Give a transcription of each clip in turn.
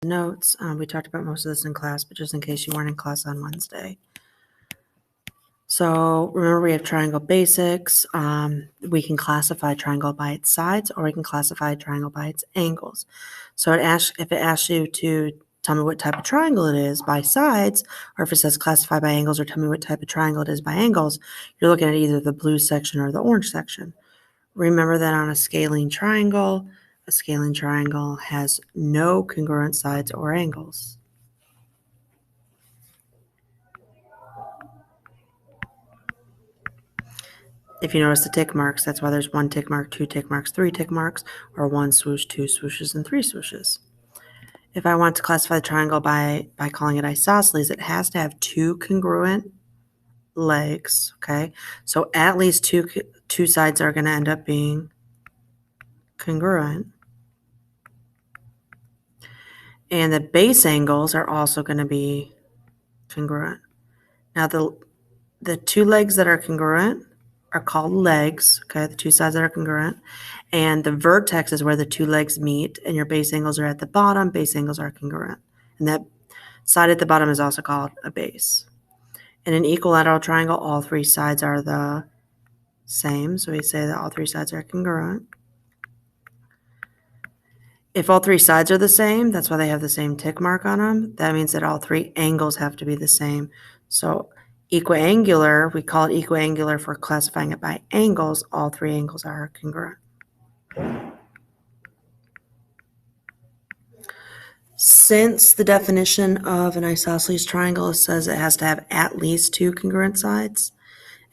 Notes. We talked about most of this in class, but just in case you weren't in class on Wednesday. So remember, we have triangle basics. We can classify triangle by its sides, or we can classify triangle by its angles. So if it asks you to tell me what type of triangle it is by sides, or if it says classify by angles or tell me what type of triangle it is by angles, you're looking at either the blue section or the orange section. Remember that on a scaling triangle has no congruent sides or angles. If you notice the tick marks, that's why there's 1 tick mark, 2 tick marks, 3 tick marks, or 1 swoosh, 2 swooshes, and 3 swooshes. If I want to classify the triangle by calling it isosceles, it has to have 2 congruent legs, okay? So at least two sides are going to end up being congruent. And the base angles are also going to be congruent. Now the 2 legs that are congruent are called legs, okay, the 2 sides that are congruent, and the vertex is where the 2 legs meet, and your base angles are at the bottom. Base angles are congruent, and that side at the bottom is also called a base. In an equilateral triangle, all 3 sides are the same, so we say that all 3 sides are congruent. If all 3 sides are the same, that's why they have the same tick mark on them. That means that all 3 angles have to be the same. So equiangular, we call it equiangular for classifying it by angles. All 3 angles are congruent. Since the definition of an isosceles triangle says it has to have at least 2 congruent sides,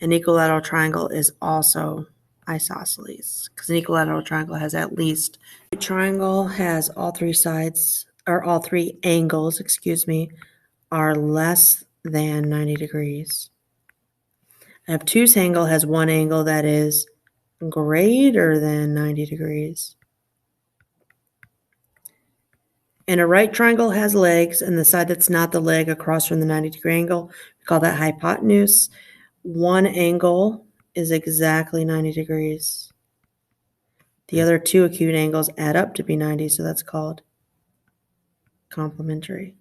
an equilateral triangle is also isosceles because an equilateral triangle has at least. A triangle has all 3 sides, or all 3 angles, are less than 90 degrees. An obtuse angle has one angle that is greater than 90 degrees. And a right triangle has legs, and the side that's not the leg across from the 90-degree angle, we call that hypotenuse. One angle is exactly 90 degrees. The other 2 acute angles add up to be 90, so that's called complementary.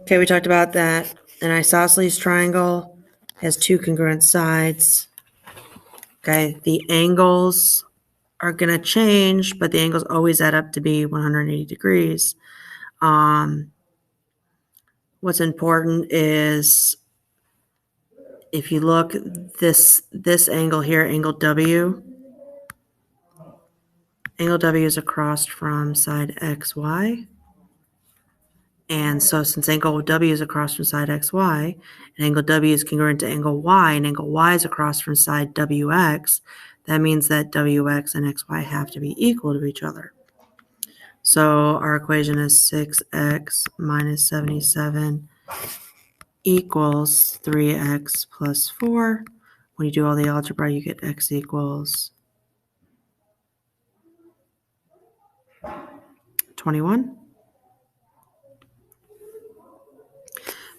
Okay, we talked about that. An isosceles triangle has 2 congruent sides. Okay, the angles are going to change, but the angles always add up to be 180 degrees. What's important is if you look, this angle here, angle W is across from side XY. And so since angle W is across from side XY, and angle W is congruent to angle Y, and angle Y is across from side WX, that means that WX and XY have to be equal to each other. So our equation is 6x minus 77 equals 3x plus 4. When you do all the algebra, you get x equals 21.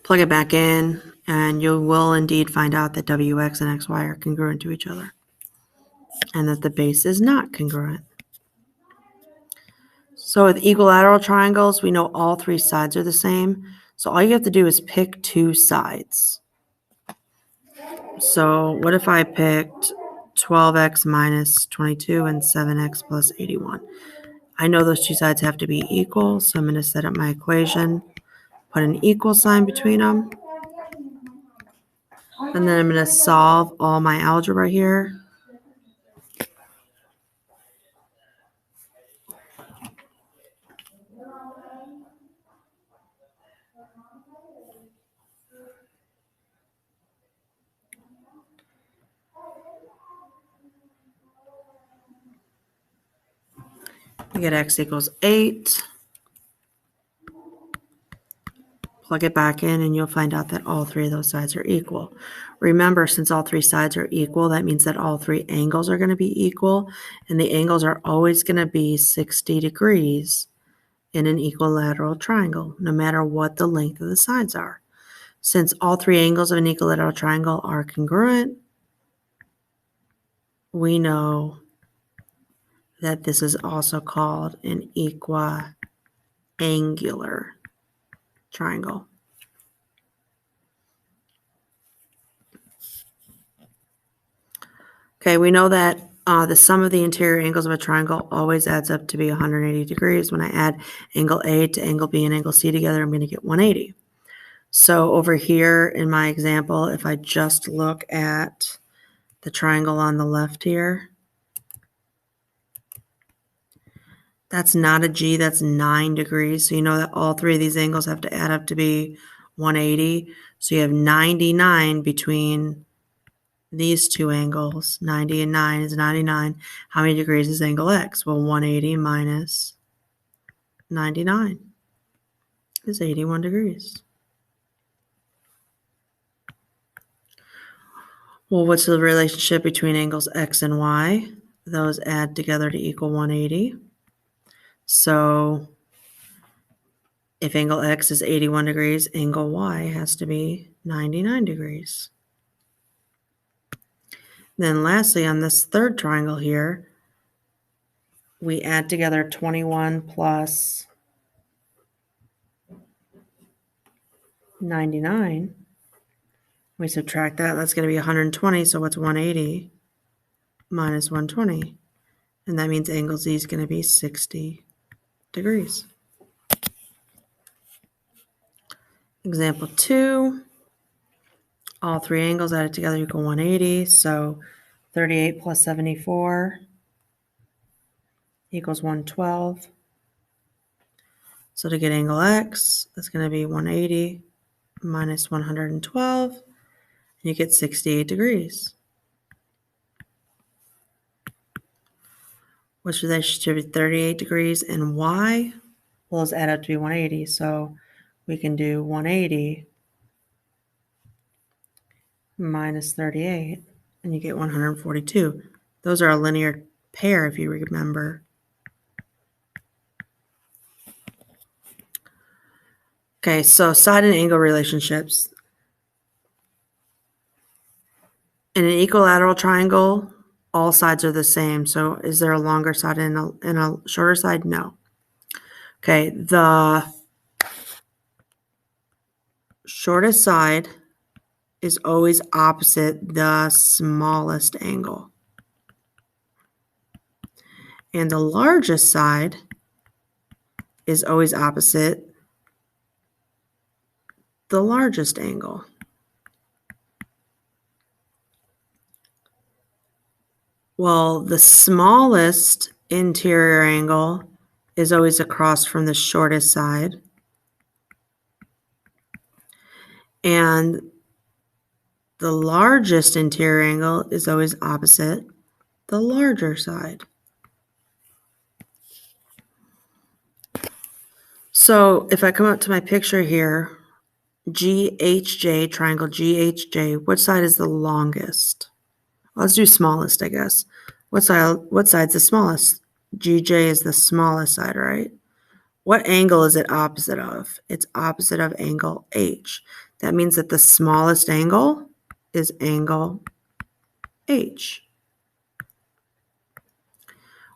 Plug it back in, and you will indeed find out that WX and XY are congruent to each other, and that the base is not congruent. So with equilateral triangles, we know all 3 sides are the same. So all you have to do is pick 2 sides. So what if I picked 12x minus 22 and 7x plus 81? I know those 2 sides have to be equal, so I'm going to set up my equation, put an equal sign between them, and then I'm going to solve all my algebra here. We get x equals 8. Plug it back in, and you'll find out that all 3 of those sides are equal. Remember, since all 3 sides are equal, that means that all 3 angles are going to be equal, and the angles are always going to be 60 degrees in an equilateral triangle, no matter what the length of the sides are. Since all 3 angles of an equilateral triangle are congruent, we know that this is also called an equiangular triangle. Okay, we know that the sum of the interior angles of a triangle always adds up to be 180 degrees. When I add angle A to angle B and angle C together, I'm going to get 180. So over here in my example, if I just look at the triangle on the left here, that's not a G, that's 9 degrees. So you know that all three of these angles have to add up to be 180. So you have 99 between these two angles. 90 and 9 is 99. How many degrees is angle X? Well, 180 minus 99 is 81 degrees. Well, what's the relationship between angles X and Y? Those add together to equal 180. So if angle X is 81 degrees, angle Y has to be 99 degrees. Then lastly, on this third triangle here, we add together 21 plus 99. We subtract that, that's going to be 120, so what's 180 minus 120? And that means angle Z is going to be 60 degrees. Example 2, all three angles added together equal 180, so 38 plus 74 equals 112. So to get angle X, that's going to be 180 minus 112, and you get 68 degrees. What's the relationship between 38 degrees and Y? Well, it's add up to be 180, so we can do 180 minus 38, and you get 142. Those are a linear pair, if you remember. Okay, so side and angle relationships. In an equilateral triangle, all sides are the same. So is there a longer side and a shorter side? No. Okay, the shortest side is always opposite the smallest angle. And the largest side is always opposite the largest angle. Well, the smallest interior angle is always across from the shortest side. And the largest interior angle is always opposite the larger side. So if I come up to my picture here, GHJ, triangle GHJ, which side is the longest? Let's do smallest, I guess. What side's the smallest? GJ is the smallest side, right? What angle is it opposite of? It's opposite of angle H. That means that the smallest angle is angle H.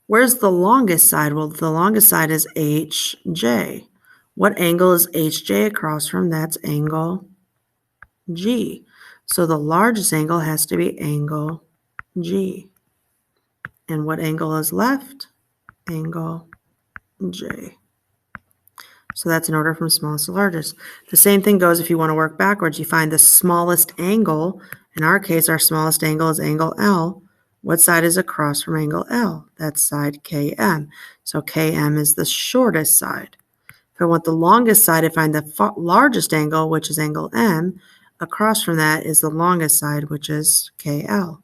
Where's the longest side? Well, the longest side is HJ. What angle is HJ across from? That's angle G. So the largest angle has to be angle G. And what angle is left? Angle J. So that's in order from smallest to largest. The same thing goes if you want to work backwards. You find the smallest angle. In our case, our smallest angle is angle L. What side is across from angle L? That's side KM. So KM is the shortest side. If I want the longest side, I find the largest angle, which is angle M. Across from that is the longest side, which is KL.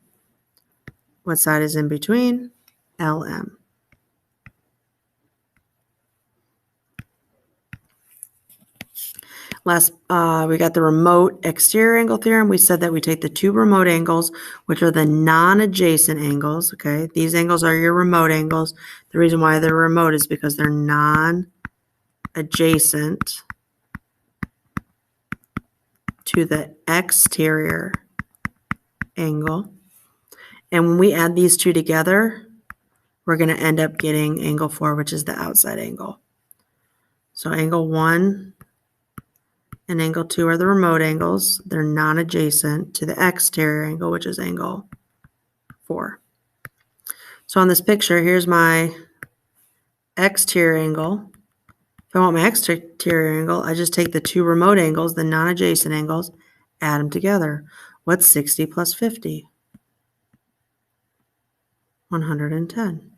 What side is in between? LM. Last, we got the remote exterior angle theorem. We said that we take the two remote angles, which are the non-adjacent angles, okay? These angles are your remote angles. The reason why they're remote is because they're non-adjacent to the exterior angle. And when we add these two together, we're going to end up getting angle 4, which is the outside angle. So angle 1 and angle 2 are the remote angles. They're non-adjacent to the exterior angle, which is angle 4. So on this picture, here's my exterior angle. If I want my exterior angle, I just take the two remote angles, the non-adjacent angles, add them together. What's 60 plus 50? 110.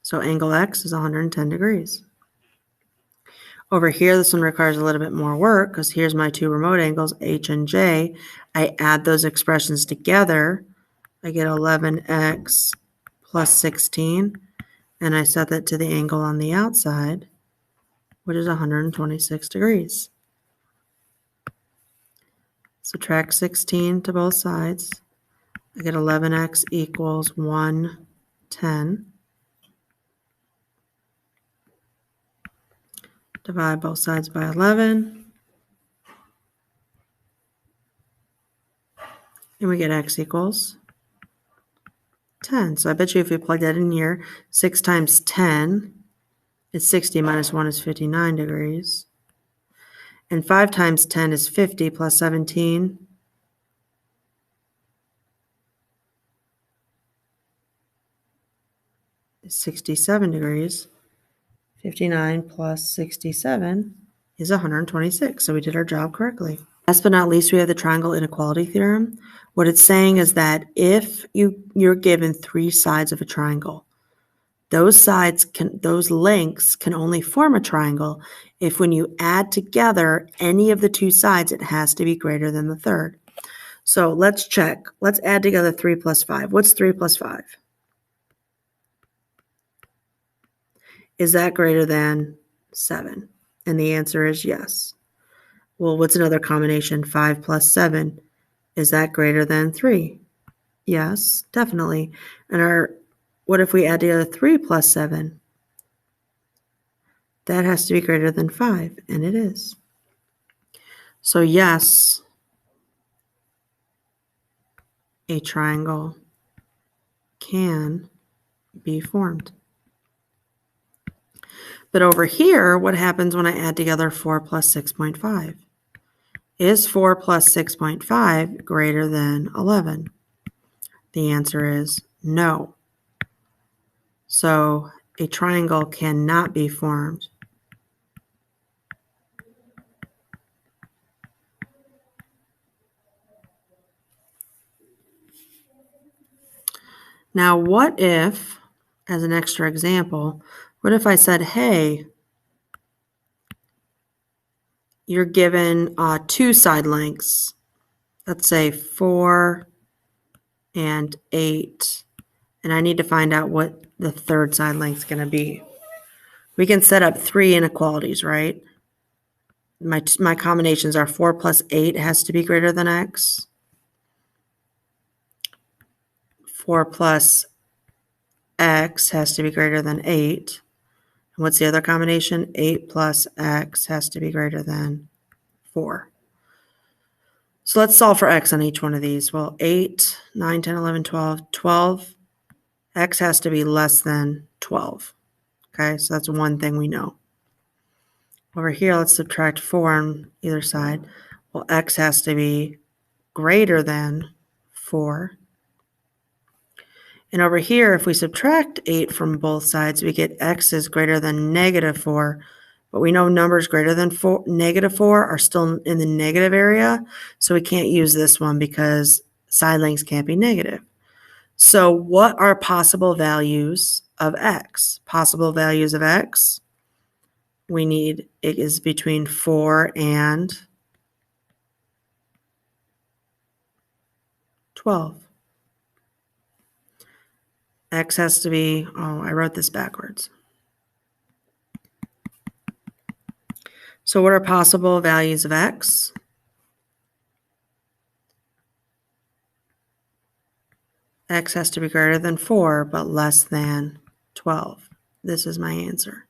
So angle X is 110 degrees. Over here, this one requires a little bit more work because here's my two remote angles, H and J. I add those expressions together. I get 11x plus 16, and I set that to the angle on the outside, which is 126 degrees. Subtract 16 to both sides. I get 11x equals 110. Divide both sides by 11. And we get x equals 10. So I bet you if we plug that in here, 6 times 10 is 60 minus 1 is 59 degrees. And 5 times 10 is 50 plus 17 is 67 degrees. 59 plus 67 is 126. So we did our job correctly. Last but not least, we have the triangle inequality theorem. What it's saying is that if you're given three sides of a triangle, those lengths can only form a triangle if when you add together any of the two sides, it has to be greater than the third. So let's check. Let's add together 3 plus 5. What's 3 plus 5? Is that greater than 7? And the answer is yes. Well, what's another combination? 5 plus 7. Is that greater than 3? Yes, definitely. And what if we add together 3 plus 7? That has to be greater than 5, and it is. So yes, a triangle can be formed. But over here, what happens when I add together 4 plus 6.5? Is 4 plus 6.5 greater than 11? The answer is no. So a triangle cannot be formed. Now, what if, as an extra example, what if I said, hey, you're given two side lengths, let's say 4 and 8, and I need to find out what the third side length is going to be. We can set up three inequalities, right? My combinations are 4 plus 8 has to be greater than x. 4 plus x has to be greater than 8. And what's the other combination? 8 plus x has to be greater than 4. So let's solve for x on each one of these. Well, 8, 9, 10, 11, 12, 12. X has to be less than 12. Okay, so that's one thing we know. Over here, let's subtract 4 on either side. Well, x has to be greater than 4. And over here, if we subtract 8 from both sides, we get x is greater than negative 4. But we know numbers greater than negative 4 are still in the negative area. So we can't use this one because side lengths can't be negative. So what are possible values of x? Possible values of x, it is between 4 and 12. X has to be, I wrote this backwards. So what are possible values of x? X has to be greater than 4, but less than 12. This is my answer.